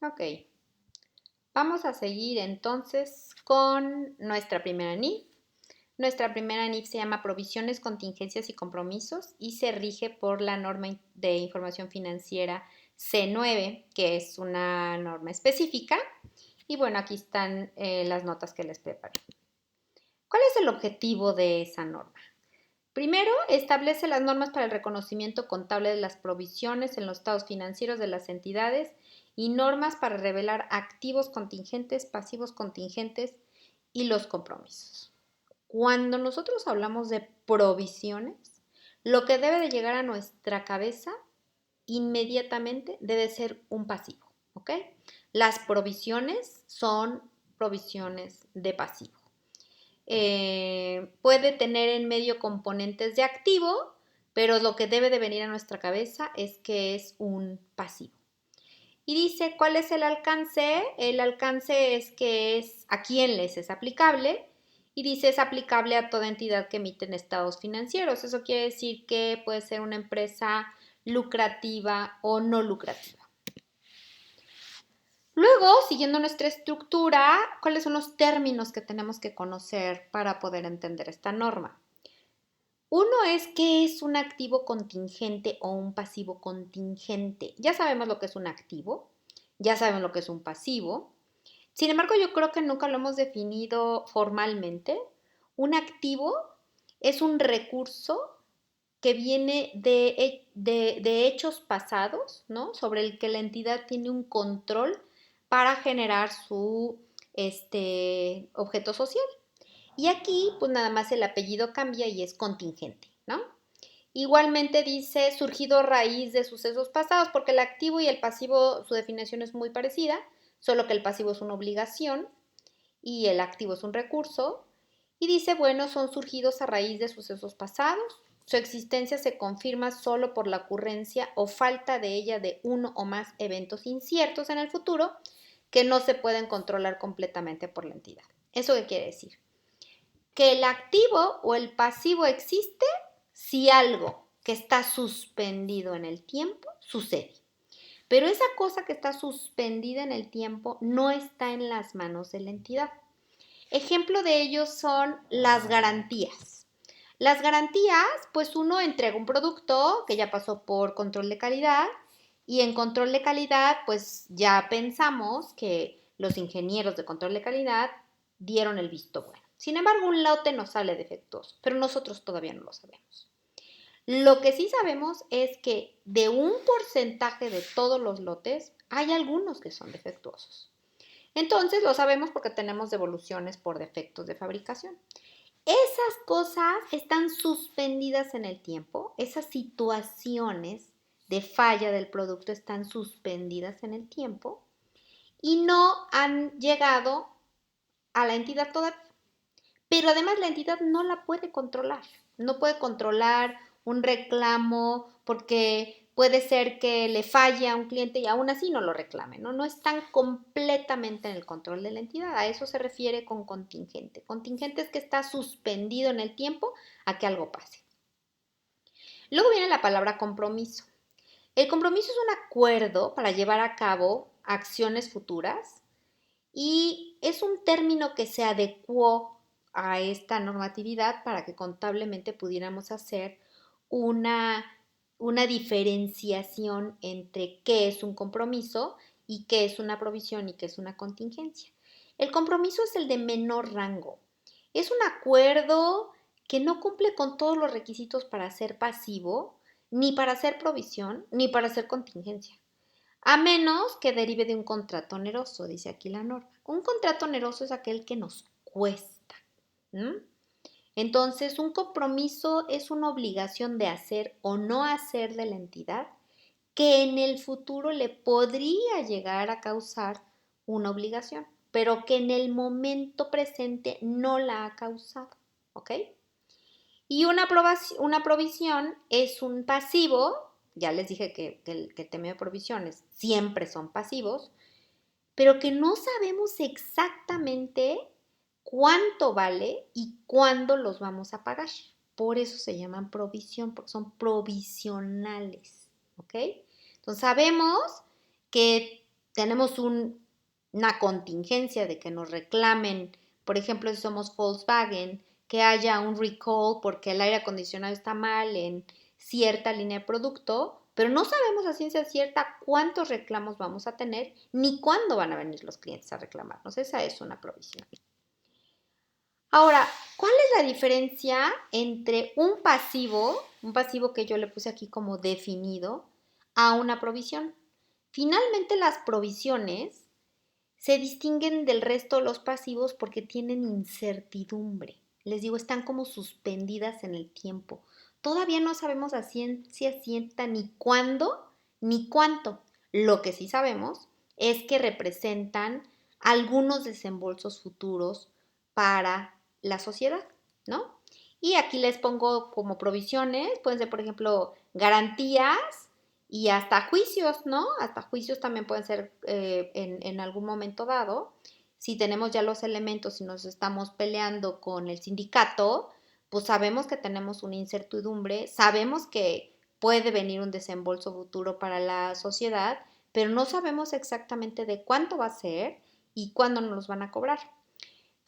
Ok, vamos a seguir entonces con nuestra primera NIF. Nuestra primera NIF se llama Provisiones, Contingencias y Compromisos y se rige por la norma de información financiera C9, que es una norma específica. Y bueno, aquí están las notas que les preparé. ¿Cuál es el objetivo de esa norma? Primero, establece las normas para el reconocimiento contable de las provisiones en los estados financieros de las entidades y normas para revelar activos contingentes, pasivos contingentes y los compromisos. Cuando nosotros hablamos de provisiones, lo que debe de llegar a nuestra cabeza inmediatamente debe ser un pasivo, ¿ok? Las provisiones son provisiones de pasivo. Puede tener en medio componentes de activo, pero lo que debe de venir a nuestra cabeza es que es un pasivo. Y dice, ¿cuál es el alcance? El alcance es que es a quién les es aplicable y dice es aplicable a toda entidad que emite estados financieros. Eso quiere decir que puede ser una empresa lucrativa o no lucrativa. Luego, siguiendo nuestra estructura, ¿cuáles son los términos que tenemos que conocer para poder entender esta norma? Uno es qué es un activo contingente o un pasivo contingente. Ya sabemos lo que es un activo, ya sabemos lo que es un pasivo. Sin embargo, yo creo que nunca lo hemos definido formalmente. Un activo es un recurso que viene de hechos pasados, ¿no? Sobre el que la entidad tiene un control para generar su objeto social. Y aquí, pues nada más el apellido cambia y es contingente, ¿no? Igualmente dice surgido a raíz de sucesos pasados, porque el activo y el pasivo, su definición es muy parecida, solo que el pasivo es una obligación y el activo es un recurso. Y dice, bueno, son surgidos a raíz de sucesos pasados. Su existencia se confirma solo por la ocurrencia o falta de ella de uno o más eventos inciertos en el futuro que no se pueden controlar completamente por la entidad. ¿Eso qué quiere decir? Que el activo o el pasivo existe si algo que está suspendido en el tiempo sucede. Pero esa cosa que está suspendida en el tiempo no está en las manos de la entidad. Ejemplo de ello son las garantías. Las garantías, pues uno entrega un producto que ya pasó por control de calidad y en control de calidad, pues ya pensamos que los ingenieros de control de calidad dieron el visto bueno. Sin embargo, un lote nos sale defectuoso, pero nosotros todavía no lo sabemos. Lo que sí sabemos es que de un porcentaje de todos los lotes, hay algunos que son defectuosos. Entonces lo sabemos porque tenemos devoluciones por defectos de fabricación. Esas cosas están suspendidas en el tiempo, esas situaciones de falla del producto están suspendidas en el tiempo y no han llegado a la entidad todavía. Pero además la entidad no la puede controlar. No puede controlar un reclamo porque puede ser que le falle a un cliente y aún así no lo reclame, ¿no? No están completamente en el control de la entidad. A eso se refiere con contingente. Contingente es que está suspendido en el tiempo a que algo pase. Luego viene la palabra compromiso. El compromiso es un acuerdo para llevar a cabo acciones futuras y es un término que se adecuó a esta normatividad para que contablemente pudiéramos hacer una, una diferenciación entre qué es un compromiso y qué es una provisión y qué es una contingencia. El compromiso es el de menor rango. Es un acuerdo que no cumple con todos los requisitos para ser pasivo, ni para ser provisión, ni para ser contingencia. A menos que derive de un contrato oneroso, dice aquí la norma. Un contrato oneroso es aquel que nos cuesta. ¿Mm? Entonces, un compromiso es una obligación de hacer o no hacer de la entidad que en el futuro le podría llegar a causar una obligación, pero que en el momento presente no la ha causado. ¿Ok? Y una provisión es un pasivo, ya les dije que el tema de provisiones siempre son pasivos, pero que no sabemos exactamente cuánto vale y cuándo los vamos a pagar. Por eso se llaman provisión, porque son provisionales, ¿ok? Entonces sabemos que tenemos una contingencia de que nos reclamen, por ejemplo, si somos Volkswagen, que haya un recall porque el aire acondicionado está mal en cierta línea de producto, pero no sabemos a ciencia cierta cuántos reclamos vamos a tener ni cuándo van a venir los clientes a reclamarnos. Esa es una provisión. Ahora, ¿cuál es la diferencia entre un pasivo que yo le puse aquí como definido, a una provisión? Finalmente, las provisiones se distinguen del resto de los pasivos porque tienen incertidumbre. Les digo, están como suspendidas en el tiempo. Todavía no sabemos a ciencia cierta ni cuándo ni cuánto. Lo que sí sabemos es que representan algunos desembolsos futuros para la sociedad, ¿no? Y aquí les pongo como provisiones, pueden ser, por ejemplo, garantías y hasta juicios, ¿no? Hasta juicios también pueden ser en algún momento dado. Si tenemos ya los elementos y nos estamos peleando con el sindicato, pues sabemos que tenemos una incertidumbre, sabemos que puede venir un desembolso futuro para la sociedad, pero no sabemos exactamente de cuánto va a ser y cuándo nos los van a cobrar.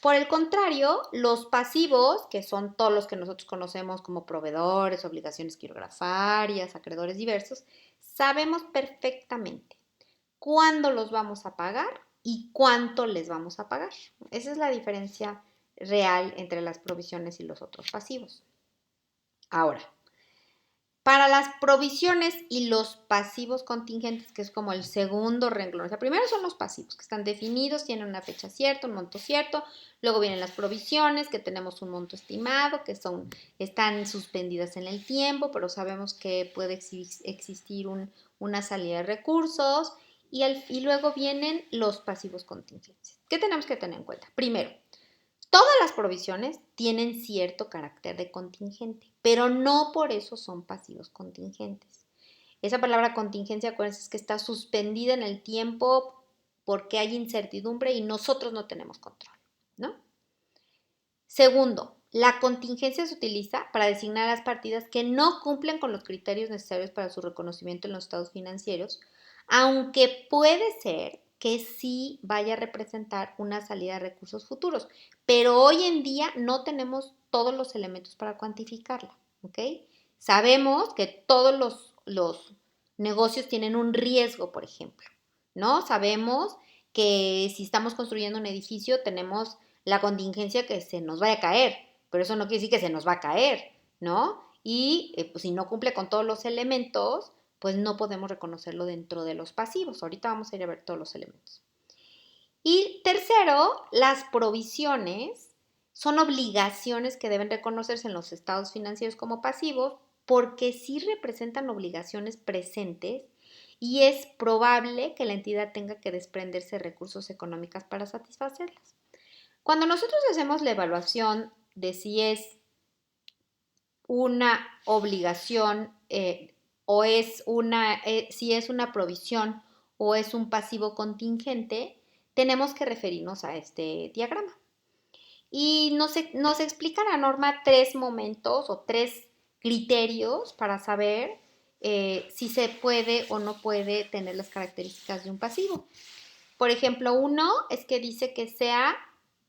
Por el contrario, los pasivos, que son todos los que nosotros conocemos como proveedores, obligaciones quirografarias, acreedores diversos, sabemos perfectamente cuándo los vamos a pagar y cuánto les vamos a pagar. Esa es la diferencia real entre las provisiones y los otros pasivos. Ahora, para las provisiones y los pasivos contingentes, que es como el segundo renglón. O sea, primero son los pasivos, que están definidos, tienen una fecha cierta, un monto cierto. Luego vienen las provisiones, que tenemos un monto estimado, que están suspendidas en el tiempo, pero sabemos que puede existir una salida de recursos. Y luego vienen los pasivos contingentes. ¿Qué tenemos que tener en cuenta? Primero, todas las provisiones tienen cierto carácter de contingente, pero no por eso son pasivos contingentes. Esa palabra contingencia, acuérdense, es que está suspendida en el tiempo porque hay incertidumbre y nosotros no tenemos control, ¿no? Segundo, la contingencia se utiliza para designar las partidas que no cumplen con los criterios necesarios para su reconocimiento en los estados financieros, aunque puede ser que sí vaya a representar una salida de recursos futuros, pero hoy en día no tenemos todos los elementos para cuantificarla, ¿ok? Sabemos que todos los negocios tienen un riesgo, por ejemplo, ¿no? Sabemos que si estamos construyendo un edificio tenemos la contingencia que se nos vaya a caer, pero eso no quiere decir que se nos va a caer, ¿no? Y pues si no cumple con todos los elementos, pues no podemos reconocerlo dentro de los pasivos. Ahorita vamos a ir a ver todos los elementos. Y tercero, las provisiones son obligaciones que deben reconocerse en los estados financieros como pasivos porque sí representan obligaciones presentes y es probable que la entidad tenga que desprenderse de recursos económicos para satisfacerlas. Cuando nosotros hacemos la evaluación de si es una obligación o si es una provisión o es un pasivo contingente, tenemos que referirnos a este diagrama. Y nos explica la norma 3 momentos o 3 criterios para saber si se puede o no puede tener las características de un pasivo. Por ejemplo, uno es que dice que sea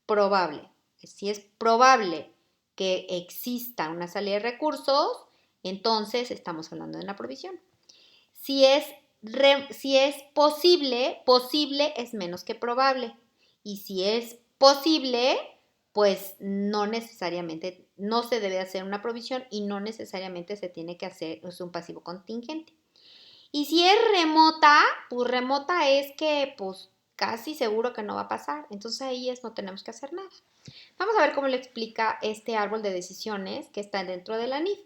probable. Si es probable que exista una salida de recursos, entonces estamos hablando de una provisión. Si es posible, posible es menos que probable. Y si es posible, pues no necesariamente, no se debe hacer una provisión y no necesariamente se tiene que hacer un pasivo contingente. Y si es remota, pues remota es que pues casi seguro que no va a pasar. Entonces ahí no tenemos que hacer nada. Vamos a ver cómo le explica este árbol de decisiones que está dentro de la NIF.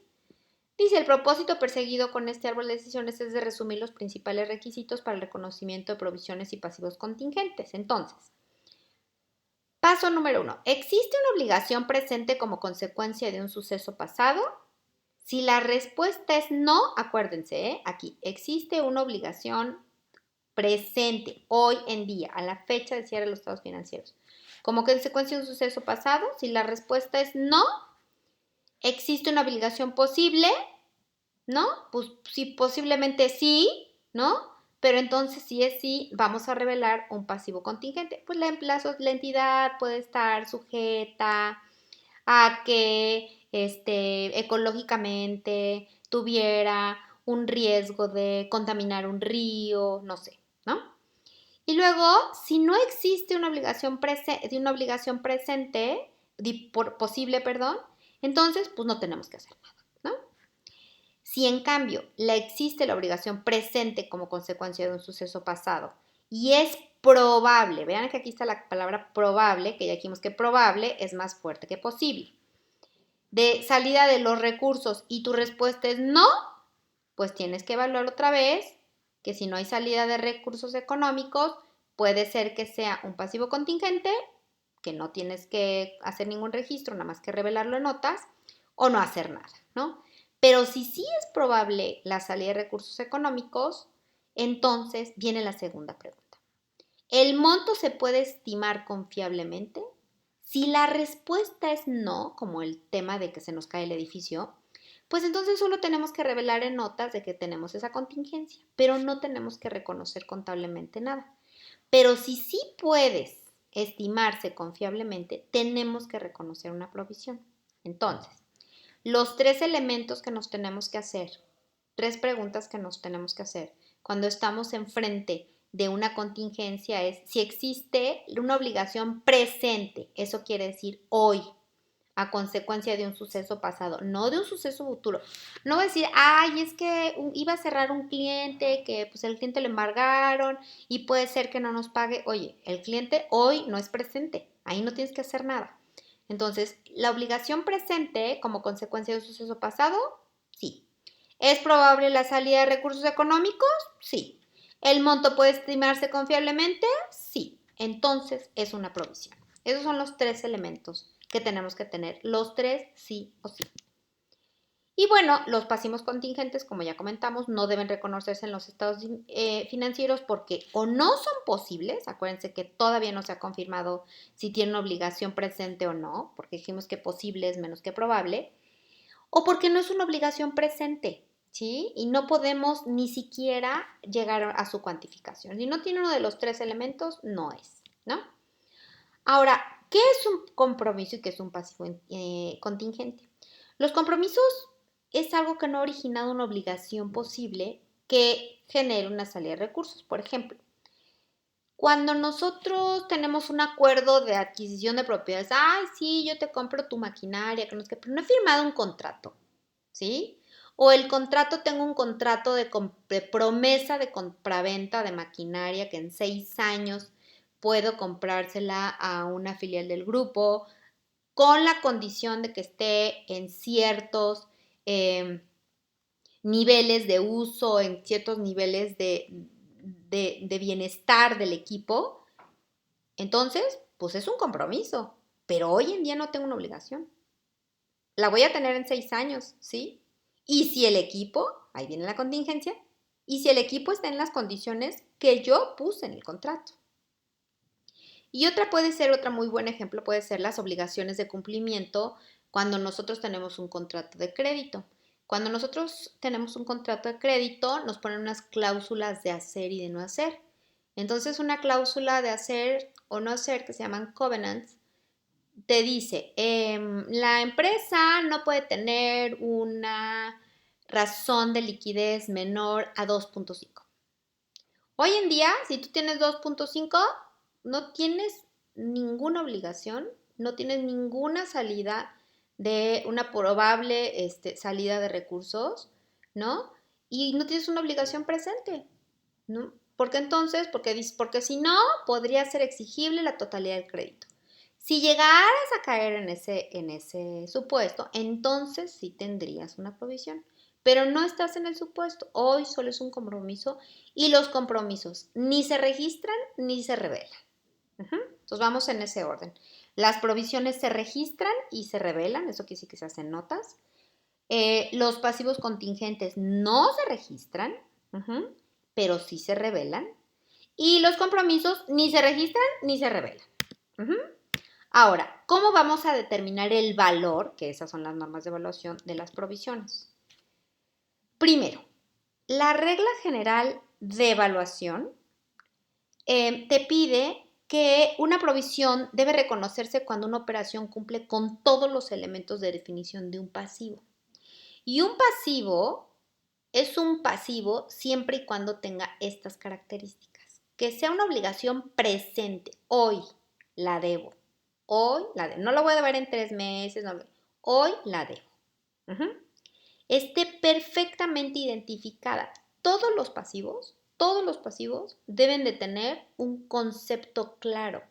Dice, el propósito perseguido con este árbol de decisiones es de resumir los principales requisitos para el reconocimiento de provisiones y pasivos contingentes. Entonces, paso número 1. ¿Existe una obligación presente como consecuencia de un suceso pasado? Si la respuesta es no, acuérdense, aquí existe una obligación presente, hoy en día, a la fecha de cierre de los estados financieros. Como consecuencia de un suceso pasado, si la respuesta es no, existe una obligación posible, ¿no? Pues si posiblemente sí, ¿no? Pero entonces, si es sí, vamos a revelar un pasivo contingente. Pues la entidad puede estar sujeta a que ecológicamente tuviera un riesgo de contaminar un río, no sé, ¿no? Y luego, si no existe una obligación presente, posible, perdón, entonces pues no tenemos que hacer nada, ¿no? Si en cambio existe la obligación presente como consecuencia de un suceso pasado y es probable, vean que aquí está la palabra probable, que ya dijimos que probable es más fuerte que posible, de salida de los recursos y tu respuesta es no, pues tienes que evaluar otra vez que si no hay salida de recursos económicos, puede ser que sea un pasivo contingente, que no tienes que hacer ningún registro, nada más que revelarlo en notas, o no hacer nada, ¿no? Pero si sí es probable la salida de recursos económicos, entonces viene la segunda pregunta. ¿El monto se puede estimar confiablemente? Si la respuesta es no, como el tema de que se nos cae el edificio, pues entonces solo tenemos que revelar en notas de que tenemos esa contingencia, pero no tenemos que reconocer contablemente nada. Pero si sí puedes estimarse confiablemente, tenemos que reconocer una provisión. Entonces, los tres elementos que nos tenemos que hacer, tres preguntas que nos tenemos que hacer cuando estamos enfrente de una contingencia es si existe una obligación presente, eso quiere decir hoy, a consecuencia de un suceso pasado, no de un suceso futuro. No voy a decir, ay, es que iba a cerrar un cliente, que pues el cliente le embargaron y puede ser que no nos pague. Oye, el cliente hoy no es presente, ahí no tienes que hacer nada. Entonces, la obligación presente como consecuencia de un suceso pasado, sí. ¿Es probable la salida de recursos económicos? Sí. ¿El monto puede estimarse confiablemente? Sí. Entonces, es una provisión. Esos son los tres elementos que tenemos que tener. Los tres sí o sí. Y bueno, los pasivos contingentes, como ya comentamos, no deben reconocerse en los estados financieros porque o no son posibles, acuérdense que todavía no se ha confirmado si tiene una obligación presente o no, porque dijimos que posible es menos que probable, o porque no es una obligación presente, ¿sí? Y no podemos ni siquiera llegar a su cuantificación. Si no tiene uno de los tres elementos, no es, ¿no? Ahora, ¿qué es un compromiso y qué es un pasivo contingente? Los compromisos es algo que no ha originado una obligación posible que genere una salida de recursos. Por ejemplo, cuando nosotros tenemos un acuerdo de adquisición de propiedades, ay, sí, yo te compro tu maquinaria, que no es que, pero no he firmado un contrato, ¿sí? O el contrato, tengo un contrato de promesa de compraventa de maquinaria que en 6 años puedo comprársela a una filial del grupo con la condición de que esté en ciertos niveles de uso, en ciertos niveles de bienestar del equipo. Entonces, pues es un compromiso, pero hoy en día no tengo una obligación. La voy a tener en 6 años, ¿sí? Y si el equipo, ahí viene la contingencia, y si el equipo está en las condiciones que yo puse en el contrato. Y otra muy buen ejemplo puede ser las obligaciones de cumplimiento cuando nosotros tenemos un contrato de crédito. Cuando nosotros tenemos un contrato de crédito, nos ponen unas cláusulas de hacer y de no hacer. Entonces, una cláusula de hacer o no hacer, que se llaman covenants, te dice, la empresa no puede tener una razón de liquidez menor a 2.5. Hoy en día, si tú tienes 2.5, no tienes ninguna obligación, no tienes ninguna salida de una probable salida de recursos, ¿no? Y no tienes una obligación presente, ¿no? Porque entonces, porque si no, podría ser exigible la totalidad del crédito. Si llegaras a caer en ese supuesto, entonces sí tendrías una provisión. Pero no estás en el supuesto. Hoy solo es un compromiso y los compromisos ni se registran ni se revelan. Entonces vamos en ese orden. Las provisiones se registran y se revelan, eso quiere decir que se hacen notas. Los pasivos contingentes no se registran, pero sí se revelan. Y los compromisos ni se registran ni se revelan. Ahora, ¿cómo vamos a determinar el valor? Que esas son las normas de evaluación de las provisiones. Primero, la regla general de evaluación te pide que una provisión debe reconocerse cuando una operación cumple con todos los elementos de definición de un pasivo. Y un pasivo es un pasivo siempre y cuando tenga estas características. Que sea una obligación presente. Hoy la debo. Hoy la debo. No la voy a deber en 3 meses. No, hoy la debo. Esté perfectamente identificada. Todos los pasivos deben de tener un concepto claro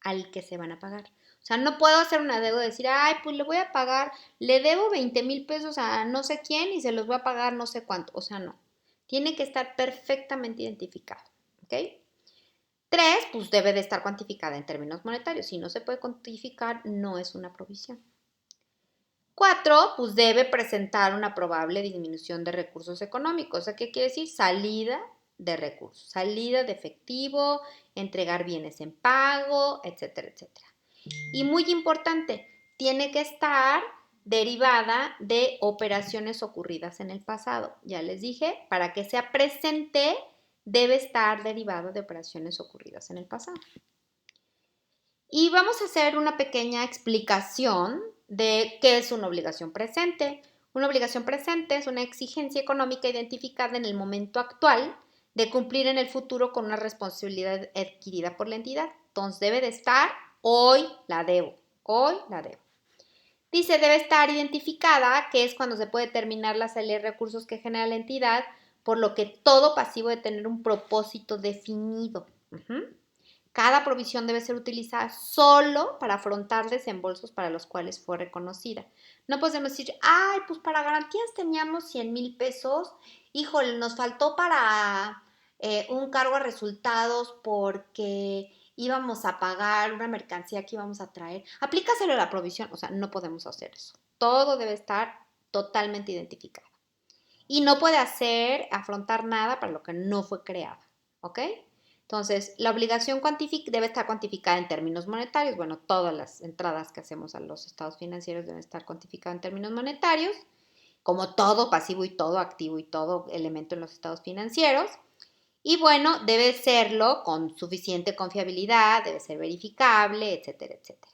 al que se van a pagar. O sea, no puedo hacer una deuda y decir, ay, pues le voy a pagar, le debo 20,000 pesos a no sé quién y se los voy a pagar no sé cuánto. O sea, no. Tiene que estar perfectamente identificado. ¿Ok? 3, pues debe de estar cuantificada en términos monetarios. Si no se puede cuantificar, no es una provisión. 4, pues debe presentar una probable disminución de recursos económicos. O sea, ¿qué quiere decir? Salida de recursos, salida de efectivo, entregar bienes en pago, etcétera, etcétera. Y muy importante, tiene que estar derivada de operaciones ocurridas en el pasado. Ya les dije, para que sea presente, debe estar derivado de operaciones ocurridas en el pasado. Y vamos a hacer una pequeña explicación de qué es una obligación presente. Una obligación presente es una exigencia económica identificada en el momento actual de cumplir en el futuro con una responsabilidad adquirida por la entidad. Entonces debe de estar, hoy la debo, hoy la debo. Dice, debe estar identificada, que es cuando se puede determinar la salida de recursos que genera la entidad, por lo que todo pasivo debe tener un propósito definido. Cada provisión debe ser utilizada solo para afrontar desembolsos para los cuales fue reconocida. No podemos decir, ay, pues para garantías teníamos 100,000 pesos, híjole, nos faltó para un cargo a resultados porque íbamos a pagar una mercancía que íbamos a traer. Aplícaselo a la provisión, o sea, no podemos hacer eso. Todo debe estar totalmente identificado. Y no puede afrontar nada para lo que no fue creado, ¿ok? Entonces, la obligación debe estar cuantificada en términos monetarios. Bueno, todas las entradas que hacemos a los estados financieros deben estar cuantificadas en términos monetarios, como todo pasivo y todo activo y todo elemento en los estados financieros. Y bueno, debe serlo con suficiente confiabilidad, debe ser verificable, etcétera, etcétera.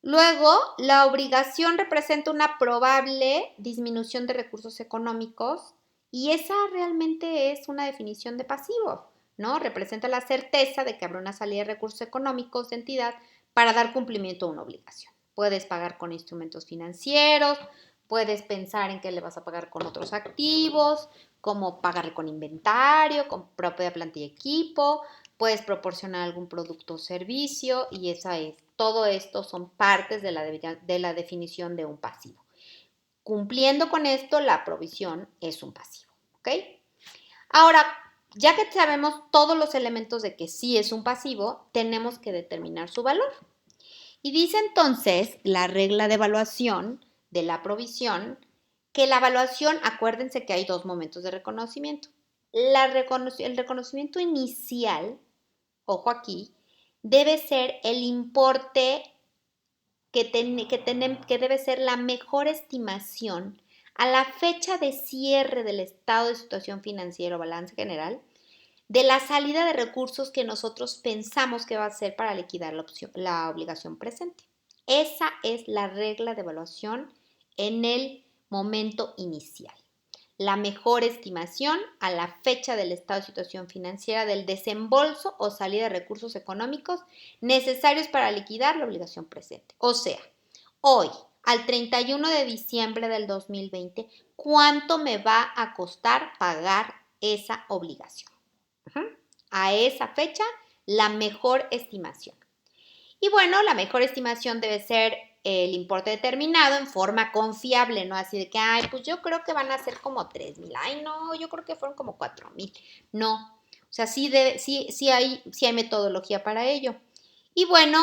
Luego, la obligación representa una probable disminución de recursos económicos y esa realmente es una definición de pasivo, ¿no? Representa la certeza de que habrá una salida de recursos económicos de entidad para dar cumplimiento a una obligación. Puedes pagar con instrumentos financieros, puedes pensar en que le vas a pagar con otros activos, como pagarle con inventario, con propiedad, planta y equipo, puedes proporcionar algún producto o servicio y esa es. Todo esto son partes de la definición de un pasivo. Cumpliendo con esto, la provisión es un pasivo, ¿ok? Ahora, ya que sabemos todos los elementos de que sí es un pasivo, tenemos que determinar su valor. Y dice entonces la regla de evaluación de la provisión que la evaluación, acuérdense que hay 2 momentos de reconocimiento. El reconocimiento inicial, ojo aquí, debe ser el importe que debe ser la mejor estimación a la fecha de cierre del estado de situación financiera o balance general de la salida de recursos que nosotros pensamos que va a ser para liquidar la obligación presente. Esa es la regla de evaluación en el momento inicial. La mejor estimación a la fecha del estado de situación financiera del desembolso o salida de recursos económicos necesarios para liquidar la obligación presente. O sea, hoy, al 31 de diciembre del 2020, ¿cuánto me va a costar pagar esa obligación? A esa fecha, la mejor estimación. Y bueno, la mejor estimación debe ser el importe determinado en forma confiable, ¿no? Así de que, ay, pues yo creo que van a ser como 3,000. Ay, no, yo creo que fueron como 4,000. No, o sea, sí hay metodología para ello. Y bueno,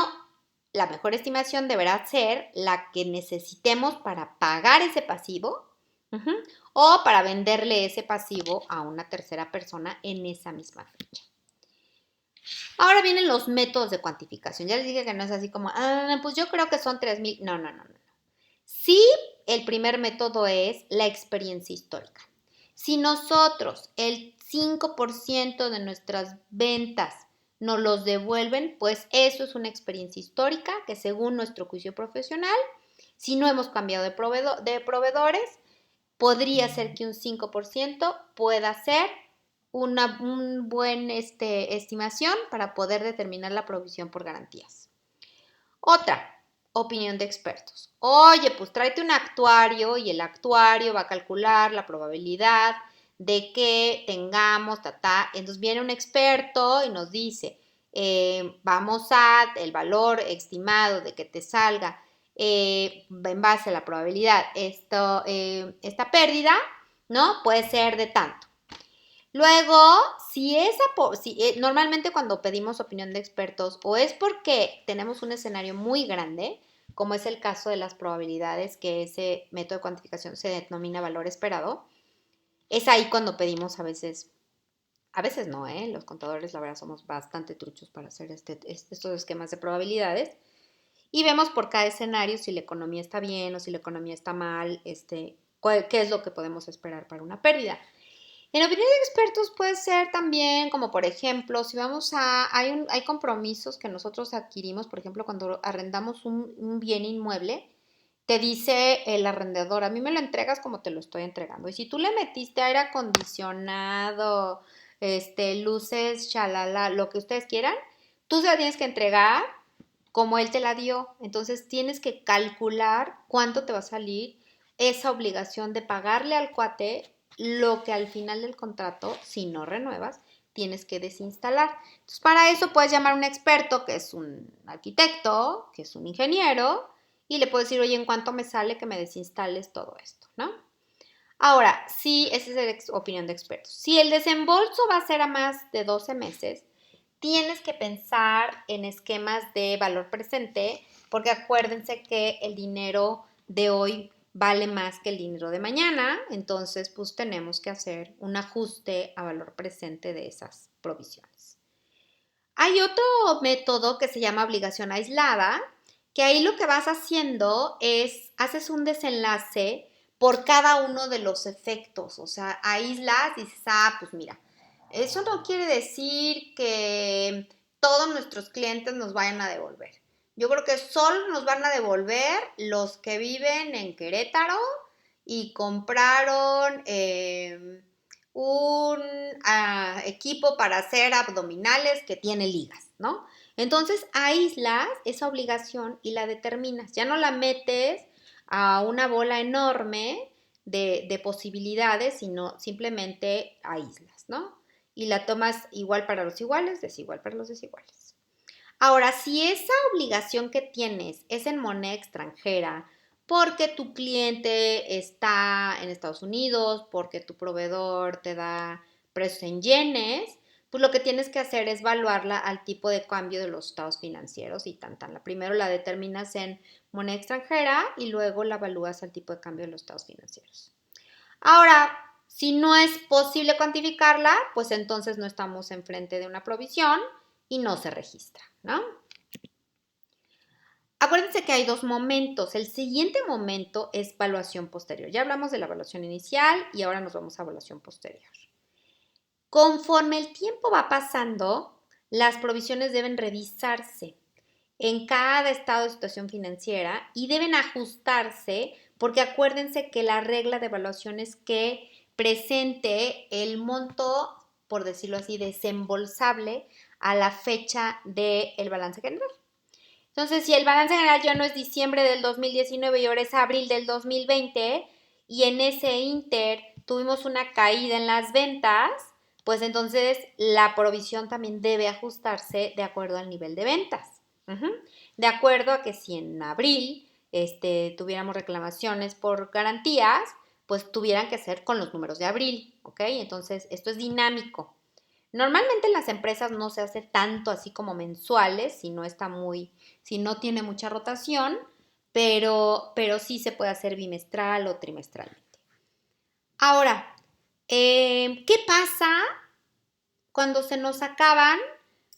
la mejor estimación deberá ser la que necesitemos para pagar ese pasivo o para venderle ese pasivo a una tercera persona en esa misma fecha. Ahora vienen los métodos de cuantificación. Ya les dije que no es así como, pues yo creo que son 3,000. No, no, no, no. Sí, el primer método es la experiencia histórica. Si nosotros el 5% de nuestras ventas nos los devuelven, pues eso es una experiencia histórica que según nuestro juicio profesional, si no hemos cambiado de proveedores, podría ser que un 5% pueda ser una buena estimación para poder determinar la provisión por garantías. Otra opinión de expertos. Oye, pues tráete un actuario y el actuario va a calcular la probabilidad de que tengamos, Entonces viene un experto y nos dice, vamos a el valor estimado de que te salga en base a la probabilidad, esta pérdida, ¿no? Puede ser de tanto. Luego, normalmente cuando pedimos opinión de expertos o es porque tenemos un escenario muy grande, como es el caso de las probabilidades, que ese método de cuantificación se denomina valor esperado, es ahí cuando pedimos a veces no, los contadores la verdad somos bastante truchos para hacer estos esquemas de probabilidades y vemos por cada escenario si la economía está bien o si la economía está mal, qué es lo que podemos esperar para una pérdida. En opinión de expertos puede ser también como por ejemplo, si vamos hay compromisos que nosotros adquirimos, por ejemplo, cuando arrendamos un bien inmueble, te dice el arrendador, a mí me lo entregas como te lo estoy entregando. Y si tú le metiste aire acondicionado, luces, chalala, lo que ustedes quieran, tú se la tienes que entregar como él te la dio. Entonces tienes que calcular cuánto te va a salir esa obligación de pagarle al cuate lo que al final del contrato, si no renuevas, tienes que desinstalar. Entonces, para eso puedes llamar a un experto, que es un arquitecto, que es un ingeniero, y le puedes decir, oye, ¿en cuánto me sale que me desinstales todo esto, no? Ahora, sí, esa es la opinión de expertos. Si el desembolso va a ser a más de 12 meses, tienes que pensar en esquemas de valor presente, porque acuérdense que el dinero de hoy vale más que el dinero de mañana, entonces pues tenemos que hacer un ajuste a valor presente de esas provisiones. Hay otro método que se llama obligación aislada, que ahí lo que vas haciendo es, haces un desenlace por cada uno de los efectos, o sea, aíslas y dices, pues mira, eso no quiere decir que todos nuestros clientes nos vayan a devolver. Yo creo que solo nos van a devolver los que viven en Querétaro y compraron un equipo para hacer abdominales que tiene ligas, ¿no? Entonces aíslas esa obligación y la determinas. Ya no la metes a una bola enorme de posibilidades, sino simplemente aíslas, ¿no? Y la tomas igual para los iguales, desigual para los desiguales. Ahora, si esa obligación que tienes es en moneda extranjera, porque tu cliente está en Estados Unidos, porque tu proveedor te da precios en yenes, pues lo que tienes que hacer es evaluarla al tipo de cambio de los estados financieros y primero la determinas en moneda extranjera y luego la evalúas al tipo de cambio de los estados financieros. Ahora, si no es posible cuantificarla, pues entonces no estamos enfrente de una provisión y no se registra, ¿no? Acuérdense que hay dos momentos. El siguiente momento es evaluación posterior. Ya hablamos de la evaluación inicial y ahora nos vamos a evaluación posterior. Conforme el tiempo va pasando, las provisiones deben revisarse en cada estado de situación financiera y deben ajustarse porque acuérdense que la regla de evaluación es que presente el monto, por decirlo así, desembolsable a la fecha del balance general. Entonces, si el balance general ya no es diciembre del 2019 y ahora es abril del 2020 y en ese inter tuvimos una caída en las ventas, pues entonces la provisión también debe ajustarse de acuerdo al nivel de ventas. De acuerdo a que si en abril tuviéramos reclamaciones por garantías, pues tuvieran que ser con los números de abril, ¿ok? Entonces, esto es dinámico. Normalmente en las empresas no se hace tanto así como mensuales, si no tiene mucha rotación, pero sí se puede hacer bimestral o trimestralmente. Ahora, ¿qué pasa cuando se nos acaban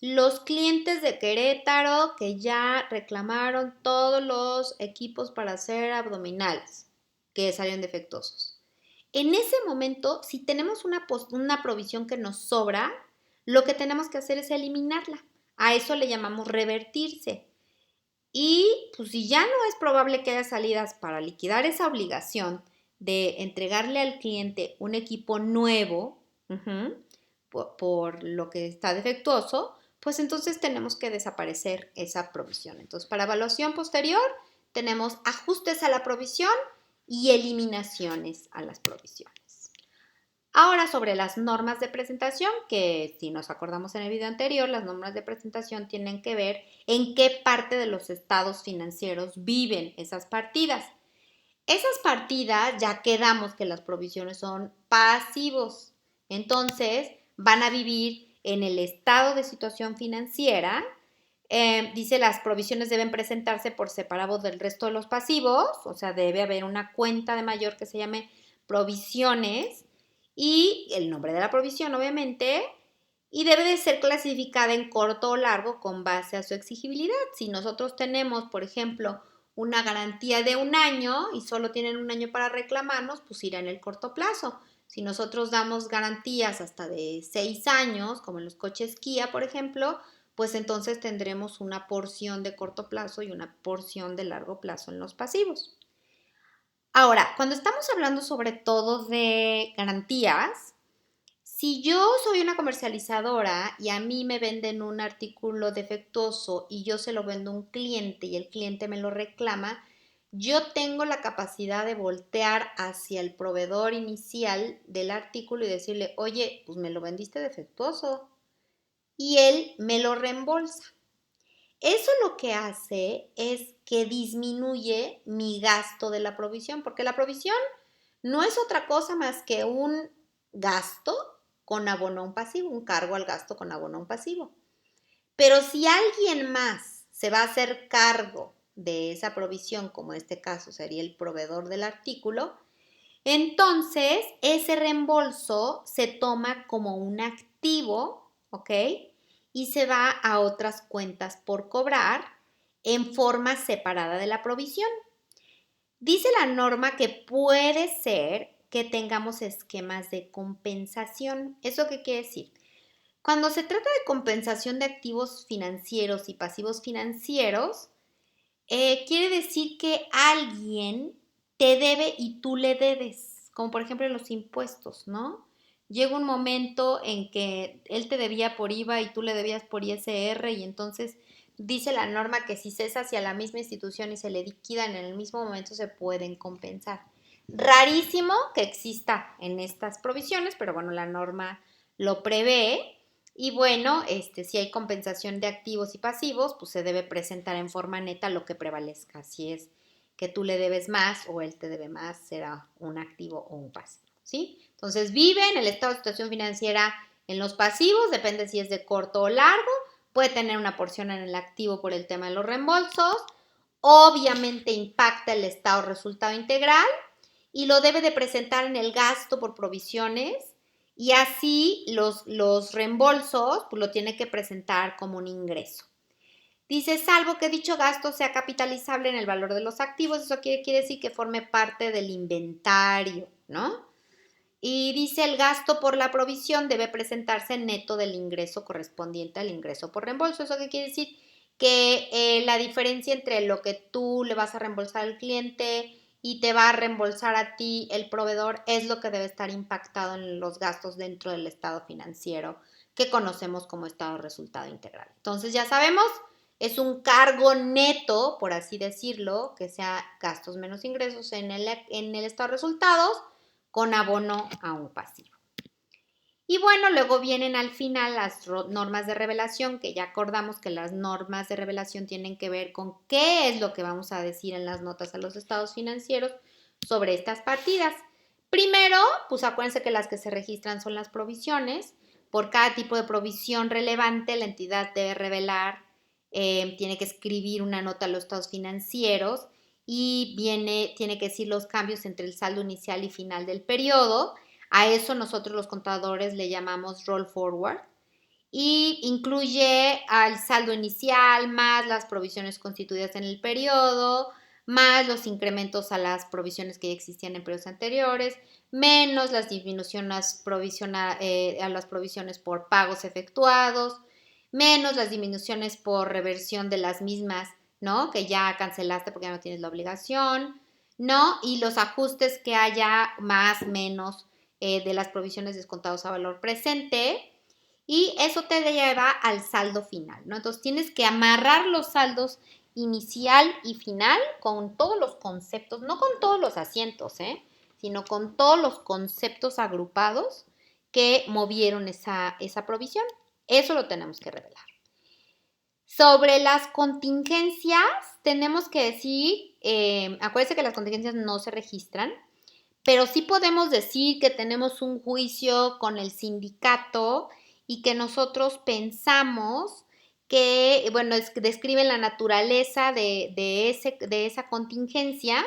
los clientes de Querétaro que ya reclamaron todos los equipos para hacer abdominales que salieron defectuosos? En ese momento, si tenemos una provisión que nos sobra, lo que tenemos que hacer es eliminarla. A eso le llamamos revertirse. Y pues si ya no es probable que haya salidas para liquidar esa obligación de entregarle al cliente un equipo nuevo, por lo que está defectuoso, pues entonces tenemos que desaparecer esa provisión. Entonces, para evaluación posterior, tenemos ajustes a la provisión y eliminaciones a las provisiones. Ahora sobre las normas de presentación, que si nos acordamos en el video anterior, las normas de presentación tienen que ver en qué parte de los estados financieros viven esas partidas. Esas partidas ya quedamos que las provisiones son pasivos. Entonces van a vivir en el estado de situación financiera. Dice las provisiones deben presentarse por separado del resto de los pasivos, o sea, debe haber una cuenta de mayor que se llame provisiones y el nombre de la provisión, obviamente, y debe de ser clasificada en corto o largo con base a su exigibilidad. Si nosotros tenemos, por ejemplo, una garantía de 1 año y solo tienen 1 año para reclamarnos, pues irá en el corto plazo. Si nosotros damos garantías hasta de 6 años, como en los coches Kia, por ejemplo, pues entonces tendremos una porción de corto plazo y una porción de largo plazo en los pasivos. Ahora, cuando estamos hablando sobre todo de garantías, si yo soy una comercializadora y a mí me venden un artículo defectuoso y yo se lo vendo a un cliente y el cliente me lo reclama, yo tengo la capacidad de voltear hacia el proveedor inicial del artículo y decirle, oye, pues me lo vendiste defectuoso. Y él me lo reembolsa. Eso lo que hace es que disminuye mi gasto de la provisión, porque la provisión no es otra cosa más que un gasto con abono a un pasivo, un cargo al gasto con abono a un pasivo. Pero si alguien más se va a hacer cargo de esa provisión, como en este caso sería el proveedor del artículo, entonces ese reembolso se toma como un activo, ¿ok? Y se va a otras cuentas por cobrar en forma separada de la provisión. Dice la norma que puede ser que tengamos esquemas de compensación. ¿Eso qué quiere decir? Cuando se trata de compensación de activos financieros y pasivos financieros, quiere decir que alguien te debe y tú le debes, como por ejemplo los impuestos, ¿no? Llega un momento en que él te debía por IVA y tú le debías por ISR y entonces dice la norma que si cesa hacia la misma institución y se le liquidan en el mismo momento se pueden compensar. Rarísimo que exista en estas provisiones, pero bueno, la norma lo prevé. Y bueno, si hay compensación de activos y pasivos, pues se debe presentar en forma neta lo que prevalezca. Si es que tú le debes más o él te debe más, será un activo o un pasivo, ¿sí? Entonces vive en el estado de situación financiera en los pasivos, depende si es de corto o largo, puede tener una porción en el activo por el tema de los reembolsos, obviamente impacta el estado resultado integral y lo debe de presentar en el gasto por provisiones y así los reembolsos pues lo tiene que presentar como un ingreso. Dice, salvo que dicho gasto sea capitalizable en el valor de los activos, eso quiere decir que forme parte del inventario, ¿no? Y dice, el gasto por la provisión debe presentarse neto del ingreso correspondiente al ingreso por reembolso. ¿Eso qué quiere decir? Que la diferencia entre lo que tú le vas a reembolsar al cliente y te va a reembolsar a ti el proveedor es lo que debe estar impactado en los gastos dentro del estado financiero que conocemos como estado de resultado integral. Entonces ya sabemos, es un cargo neto, por así decirlo, que sea gastos menos ingresos en el estado de resultados con abono a un pasivo. Y bueno, luego vienen al final las normas de revelación, que ya acordamos que las normas de revelación tienen que ver con qué es lo que vamos a decir en las notas a los estados financieros sobre estas partidas. Primero, pues acuérdense que las que se registran son las provisiones. Por cada tipo de provisión relevante, la entidad debe revelar, tiene que escribir una nota a los estados financieros y tiene que decir los cambios entre el saldo inicial y final del periodo. A eso nosotros los contadores le llamamos roll forward y incluye al saldo inicial más las provisiones constituidas en el periodo, más los incrementos a las provisiones que ya existían en periodos anteriores, menos las disminuciones a las provisiones por pagos efectuados, menos las disminuciones por reversión de las mismas, ¿no? Que ya cancelaste porque ya no tienes la obligación, ¿no? Y los ajustes que haya más, menos de las provisiones descontados a valor presente. Y eso te lleva al saldo final, ¿no? Entonces tienes que amarrar los saldos inicial y final con todos los conceptos, no con todos los asientos, sino con todos los conceptos agrupados que movieron esa provisión. Eso lo tenemos que revelar. Sobre las contingencias, tenemos que decir, acuérdense que las contingencias no se registran, pero sí podemos decir que tenemos un juicio con el sindicato y que nosotros pensamos que, bueno, describen la naturaleza de esa contingencia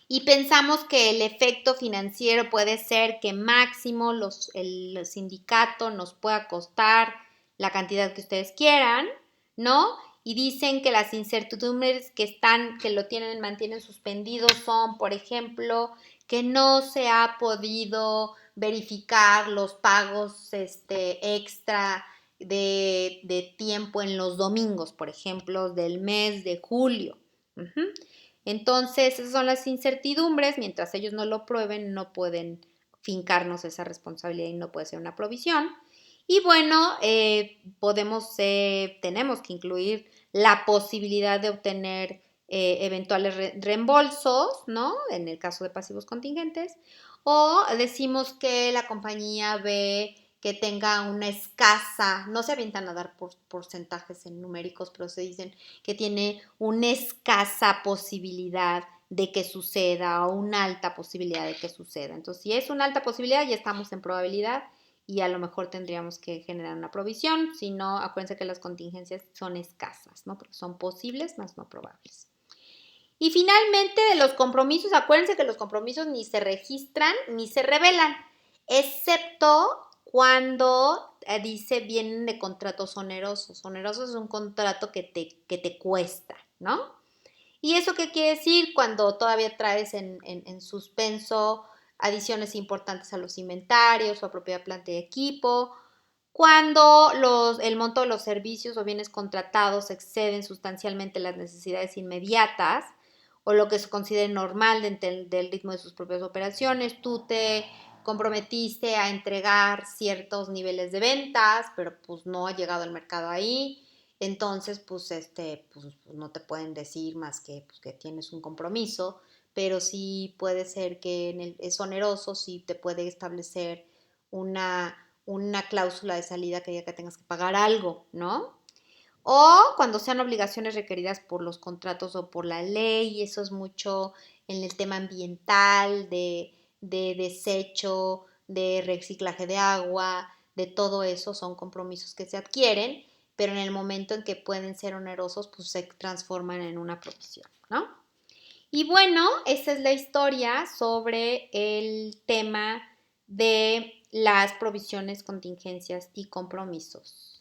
y pensamos que el efecto financiero puede ser que máximo el sindicato nos pueda costar la cantidad que ustedes quieran, ¿no? Y dicen que las incertidumbres que lo mantienen suspendido son, por ejemplo, que no se ha podido verificar los pagos extra de tiempo en los domingos, por ejemplo, del mes de julio. Entonces, esas son las incertidumbres. Mientras ellos no lo prueben, no pueden fincarnos esa responsabilidad y no puede ser una provisión. Y bueno, tenemos que incluir la posibilidad de obtener eventuales reembolsos, ¿no? En el caso de pasivos contingentes. O decimos que la compañía ve que tenga una escasa, no se avientan a dar porcentajes en numéricos, pero se dicen que tiene una escasa posibilidad de que suceda o una alta posibilidad de que suceda. Entonces, si es una alta posibilidad, ya estamos en probabilidad y a lo mejor tendríamos que generar una provisión. Si no, acuérdense que las contingencias son escasas, ¿no? Porque son posibles más no probables. Y finalmente, de los compromisos, acuérdense que los compromisos ni se registran ni se revelan, excepto cuando vienen de contratos onerosos. Onerosos es un contrato que te cuesta, ¿no? ¿Y eso qué quiere decir? Cuando todavía traes en suspenso adiciones importantes a los inventarios o a propiedad, planta y equipo, cuando el monto de los servicios o bienes contratados exceden sustancialmente las necesidades inmediatas o lo que se considere normal del ritmo de sus propias operaciones, tú te comprometiste a entregar ciertos niveles de ventas, pero pues no ha llegado el mercado ahí, entonces pues no te pueden decir más que, pues, que tienes un compromiso, pero sí puede ser que es oneroso, sí te puede establecer una cláusula de salida que diga que tengas que pagar algo, ¿no? O cuando sean obligaciones requeridas por los contratos o por la ley, eso es mucho en el tema ambiental, de desecho, de reciclaje de agua, de todo eso, son compromisos que se adquieren, pero en el momento en que pueden ser onerosos, pues se transforman en una provisión, ¿no? Y bueno, esa es la historia sobre el tema de las provisiones, contingencias y compromisos.